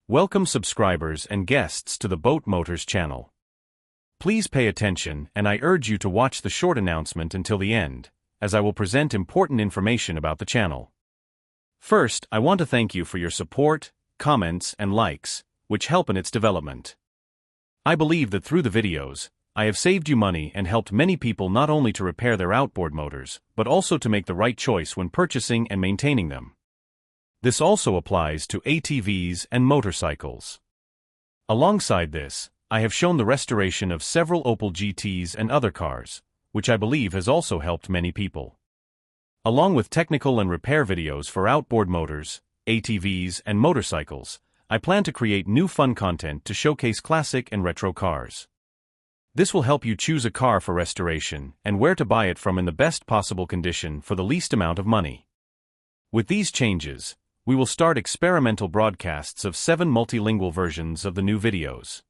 Welcome subscribers and guests to the Boat Motors channel. Please pay attention, and I urge you to watch the short announcement until the end, as I will present important information about the channel. First, I want to thank you for your support, comments, and likes, which help in its development. I believe that through the videos, I have saved you money and helped many people not only to repair their outboard motors, but also to make the right choice when purchasing and maintaining them. This also applies to ATVs and motorcycles. Alongside this, I have shown the restoration of several Opel GTs and other cars, which I believe has also helped many people. Along with technical and repair videos for outboard motors, ATVs, and motorcycles, I plan to create new fun content to showcase classic and retro cars. This will help you choose a car for restoration and where to buy it from in the best possible condition for the least amount of money. With these changes, we will start experimental broadcasts of 7 multilingual versions of the new videos.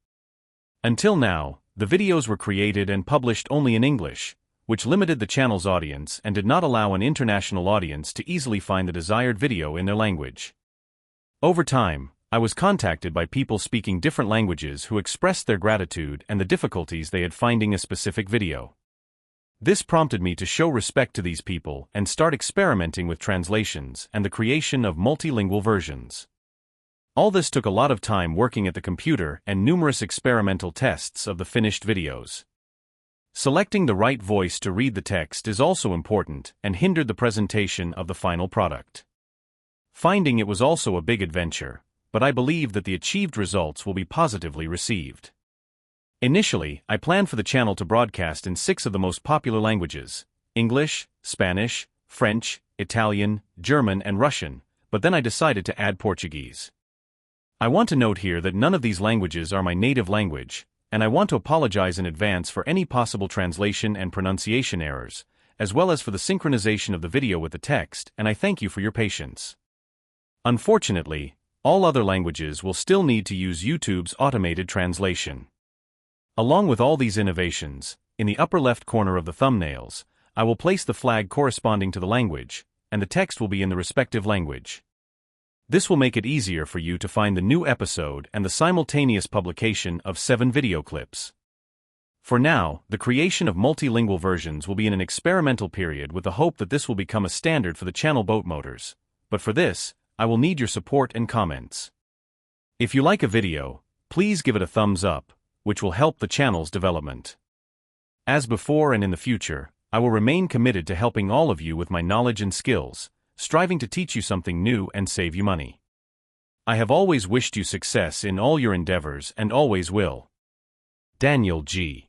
Until now, the videos were created and published only in English, which limited the channel's audience and did not allow an international audience to easily find the desired video in their language. Over time, I was contacted by people speaking different languages who expressed their gratitude and the difficulties they had finding a specific video. This prompted me to show respect to these people and start experimenting with translations and the creation of multilingual versions. All this took a lot of time working at the computer and numerous experimental tests of the finished videos. Selecting the right voice to read the text is also important and hindered the presentation of the final product. Finding it was also a big adventure, but I believe that the achieved results will be positively received. Initially, I planned for the channel to broadcast in 6 of the most popular languages: English, Spanish, French, Italian, German, and Russian, but then I decided to add Portuguese. I want to note here that none of these languages are my native language, and I want to apologize in advance for any possible translation and pronunciation errors, as well as for the synchronization of the video with the text, and I thank you for your patience. Unfortunately, all other languages will still need to use YouTube's automated translation. Along with all these innovations, in the upper left corner of the thumbnails, I will place the flag corresponding to the language, and the text will be in the respective language. This will make it easier for you to find the new episode and the simultaneous publication of 7 video clips. For now, the creation of multilingual versions will be in an experimental period with the hope that this will become a standard for the channel Boat Motors, but for this, I will need your support and comments. If you like a video, please give it a thumbs up, which will help the channel's development. As before and in the future, I will remain committed to helping all of you with my knowledge and skills, striving to teach you something new and save you money. I have always wished you success in all your endeavors and always will. Daniel G.